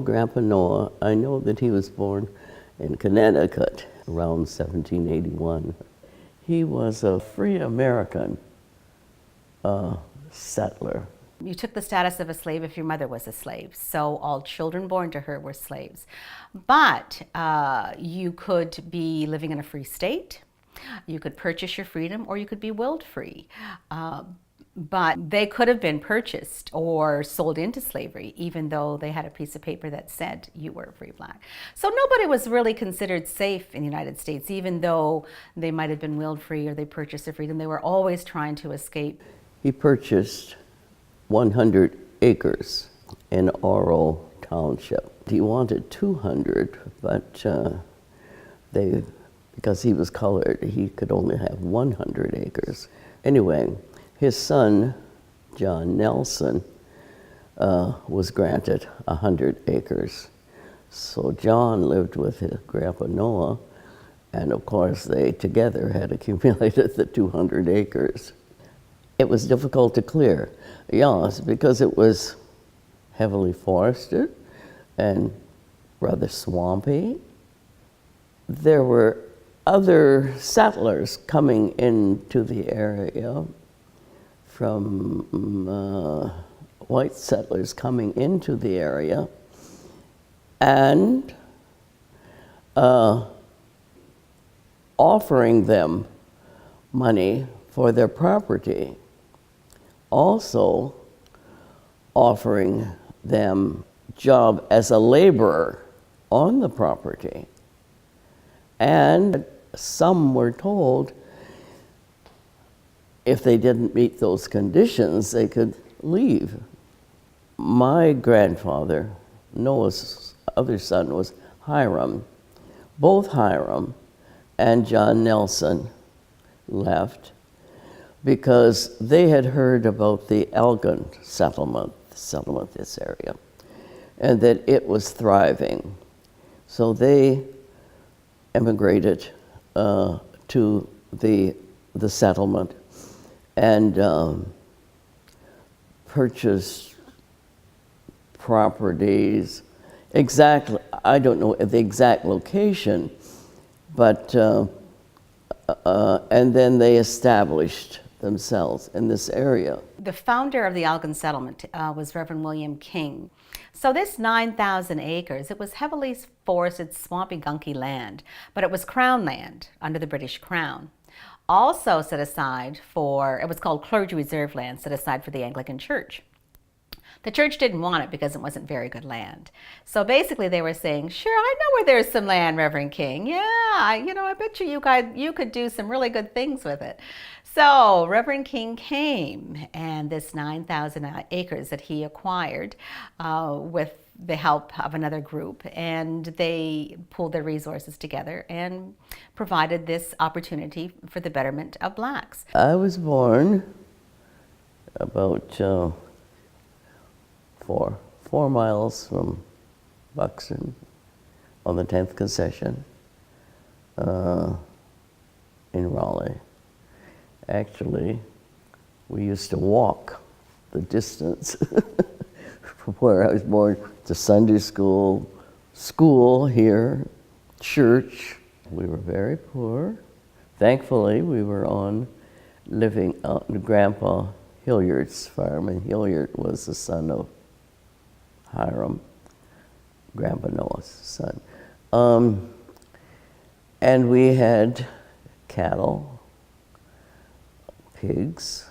Grandpa Noah, I know that he was born in Connecticut around 1781. He was a free American settler. You took the status of a slave if your mother was a slave, so all children born to her were slaves. But you could be living in a free state, you could purchase your freedom, or you could be willed free. But they could have been purchased or sold into slavery, even though they had a piece of paper that said you were a free black. So nobody was really considered safe in the United States, even though they might have been willed free or they purchased their freedom. They were always trying to escape. He purchased 100 acres in Oro Township. He wanted 200, but because he was colored, he could only have 100 acres. Anyway, his son, John Nelson, was granted 100 acres. So John lived with his Grandpa Noah, and of course they together had accumulated the 200 acres. It was difficult to clear, yes, because it was heavily forested and rather swampy. There were other settlers coming into the area, from white settlers coming into the area, and offering them money for their property. Also offering them job as a laborer on the property. And some were told if they didn't meet those conditions, they could leave. My grandfather, Noah's other son, was Hiram. Both Hiram and John Nelson left because they had heard about the Algon settlement this area, and that it was thriving. So they emigrated to the settlement and purchased properties. Exactly, I don't know the exact location, but and then they established themselves in this area. The founder of the Algon settlement was Reverend William King. So this 9,000 acres, it was heavily forested, swampy, gunky land, but it was crown land under the British Crown. Also set aside for, it was called clergy reserve land, set aside for the Anglican Church. The church didn't want it because it wasn't very good land. So basically they were saying, sure, I know where there's some land, Reverend King. Yeah, I bet you could do some really good things with it. So Reverend King came, and this 9,000 acres that he acquired with the help of another group, and they pooled their resources together and provided this opportunity for the betterment of blacks. I was born about 4 miles from Buxton on the 10th concession in Raleigh. Actually, we used to walk the distance from where I was born to Sunday school here, church. We were very poor. Thankfully, we were living on Grandpa Hilliard's farm, and Hilliard was the son of Hiram, Grandpa Noah's son. And we had cattle, pigs,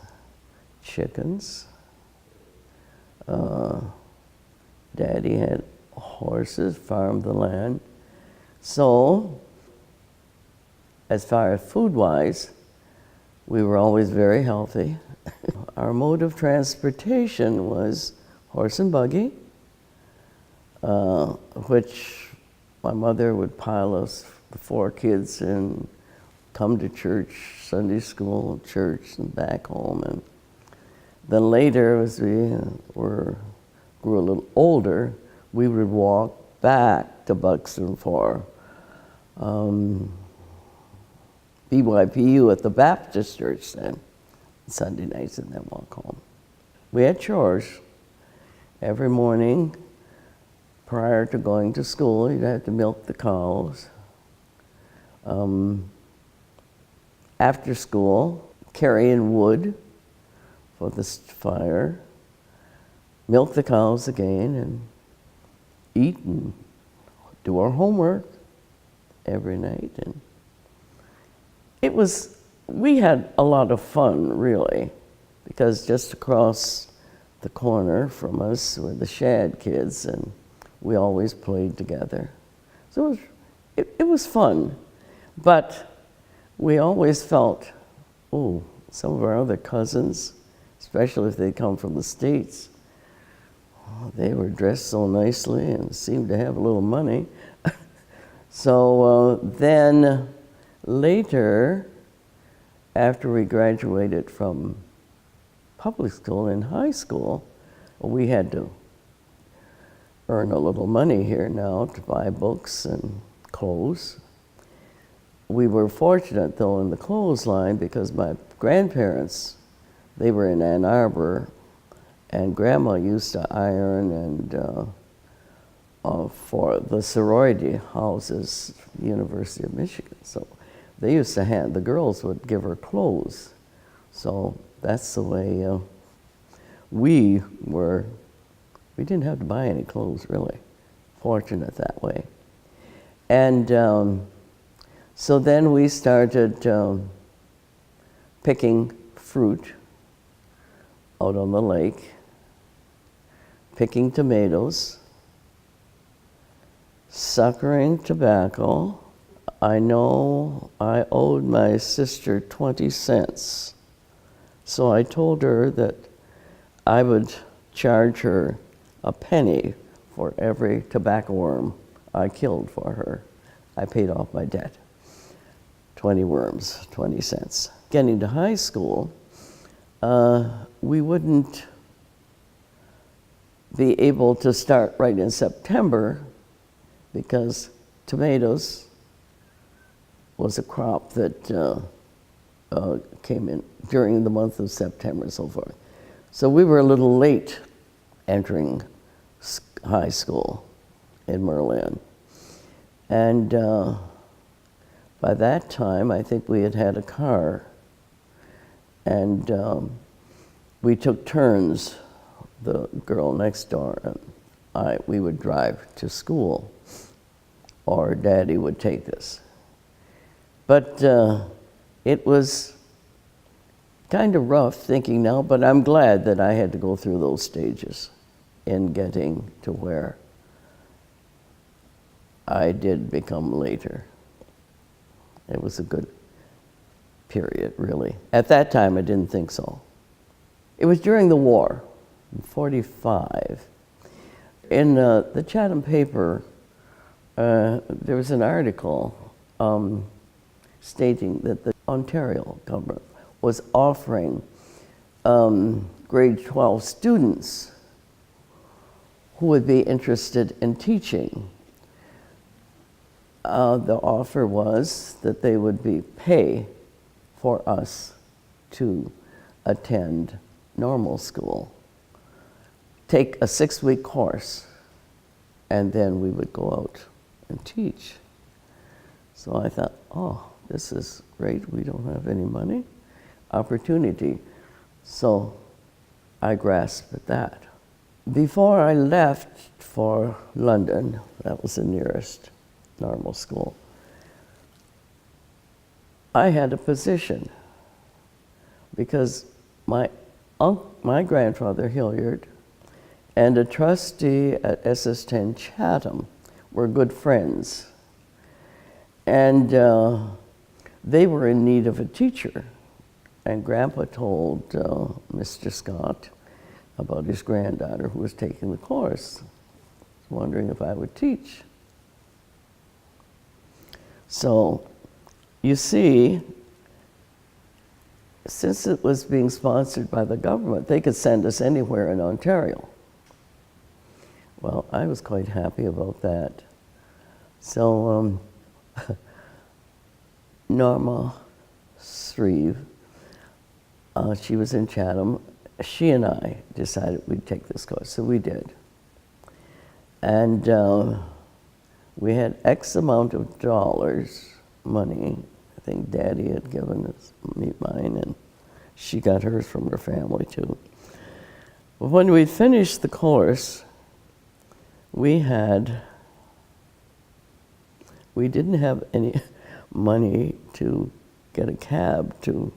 chickens. Daddy had horses, farmed the land. So, as far as food-wise, we were always very healthy. Our mode of transportation was horse and buggy, which my mother would pile us, the 4 kids, and come to church, Sunday school, church, and back home. And then later, as we grew a little older, we would walk back to Buxton for BYPU at the Baptist church then, Sunday nights, and then walk home. We had chores every morning. Prior to going to school, you'd have to milk the cows. After school, carry in wood for the fire, milk the cows again, and eat and do our homework every night. And we had a lot of fun, really, because just across the corner from us were the Shad kids, and we always played together. So it was fun, but we always felt, oh, some of our other cousins, especially if they come from the States, they were dressed so nicely and seemed to have a little money. So then later, after we graduated from public school and high school, we had to earn a little money here now to buy books and clothes. We were fortunate, though, in the clothes line because my grandparents, they were in Ann Arbor, and Grandma used to iron and for the sorority houses, University of Michigan. So they used to the girls would give her clothes. So that's the way we didn't have to buy any clothes, really. Fortunate that way. And so then we started picking fruit out on the lake, picking tomatoes, suckering tobacco. I know I owed my sister 20 cents. So I told her that I would charge her a penny for every tobacco worm I killed for her. I paid off my debt. 20 worms, 20 cents. Getting to high school, we wouldn't be able to start right in September because tomatoes was a crop that came in during the month of September and so forth. So we were a little late entering high school in Merlin. And by that time, I think we had had a car. And we took turns, the girl next door and we would drive to school, or Daddy would take us. But it was kind of rough thinking now, but I'm glad that I had to go through those stages in getting to where I did become later. It was a good period, really. At that time, I didn't think so. It was during the war, in 45. In the Chatham paper, there was an article stating that the Ontario government was offering grade 12 students who would be interested in teaching. The offer was that they would pay for us to attend normal school, take a 6-week course, and then we would go out and teach. So I thought, oh, this is great. We don't have any money. Opportunity. So I grasped at that. Before I left for London, that was the nearest normal school, I had a position because my grandfather, Hilliard, and a trustee at SS10 Chatham were good friends. And they were in need of a teacher. And Grandpa told Mr. Scott about his granddaughter who was taking the course, wondering if I would teach. So, you see, since it was being sponsored by the government, they could send us anywhere in Ontario. Well, I was quite happy about that. So, Norma Shreve, she was in Chatham. She and I decided we'd take this course, so we did. And we had X amount of dollars, money. I think Daddy had given me mine, and she got hers from her family too. But when we finished the course, we didn't have any money to get a cab to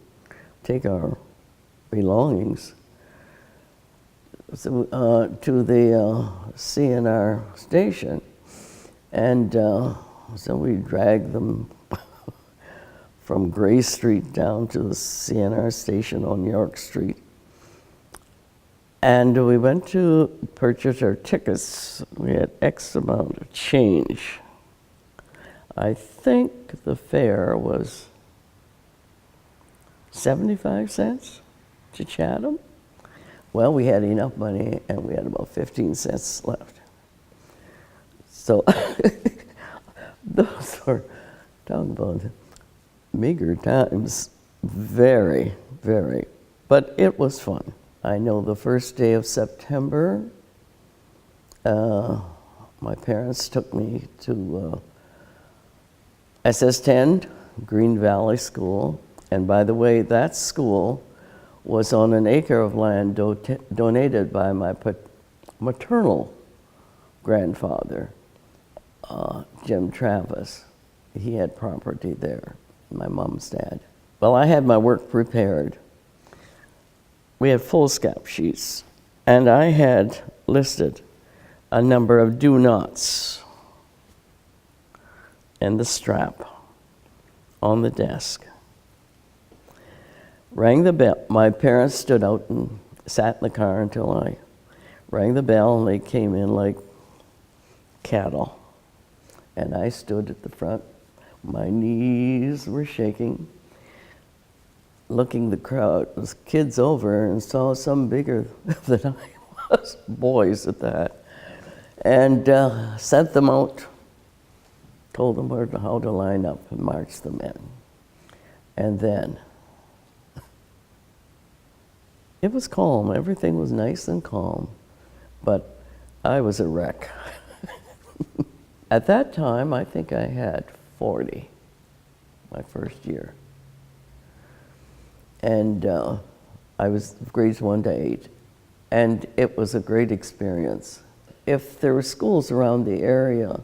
take our belongings to the CNR station. And so we dragged them from Gray Street down to the CNR station on York Street. And we went to purchase our tickets. We had X amount of change. I think the fare was 75 cents to Chatham. Well, we had enough money, and we had about 15 cents left. So those were, talking about meager times, very, very, but it was fun. I know the first day of September, my parents took me to SS10, Green Valley School. And by the way, that school was on an acre of land donated by my maternal grandfather, Jim Travis. He had property there, my mom's dad. Well, I had my work prepared. We had foolscap sheets, and I had listed a number of do nots and the strap on the desk. Rang the bell. My parents stood out and sat in the car until I rang the bell, and they came in like cattle. And I stood at the front. My knees were shaking, looking the crowd. It was kids over, and saw some bigger than I was, boys at that. And sent them out, told them how to line up and march them in. And then it was calm. Everything was nice and calm, but I was a wreck. At that time, I think I had 40, my first year. And I was grades 1 to 8. And it was a great experience. If there were schools around the area,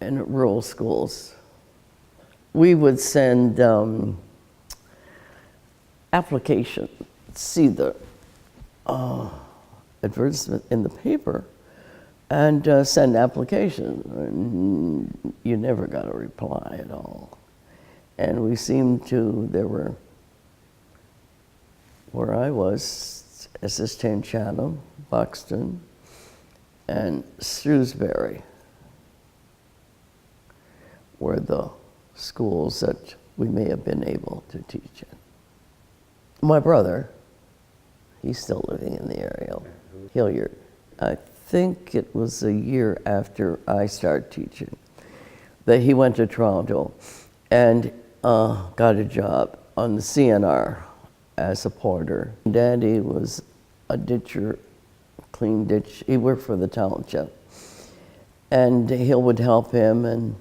and rural schools, we would send application, see the advertisement in the paper, and send application. And you never got a reply at all. And we seemed to, there were, where I was, SS10 Chatham, Buxton, and Shrewsbury were the schools that we may have been able to teach in. My brother, he's still living in the area, Hilliard. I think it was a year after I started teaching that he went to Toronto and got a job on the CNR as a porter. Daddy was a ditcher, clean ditch. He worked for the township. And Hill would help him and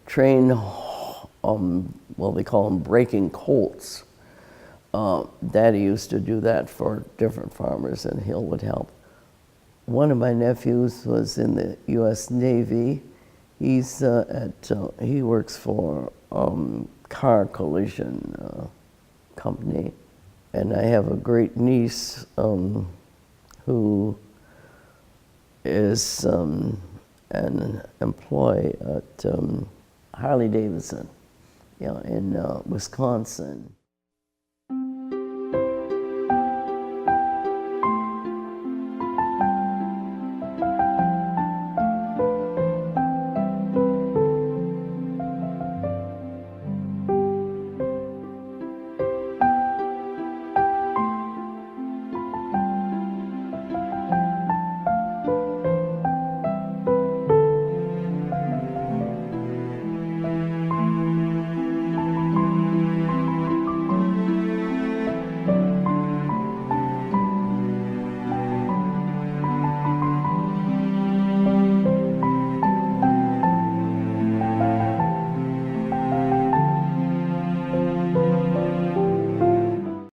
train, well, they call them breaking colts. Daddy used to do that for different farmers, and Hill would help. One of my nephews was in the U.S. Navy. He's he works for car collision company. And I have a great niece who is an employee at Harley-Davidson, in Wisconsin.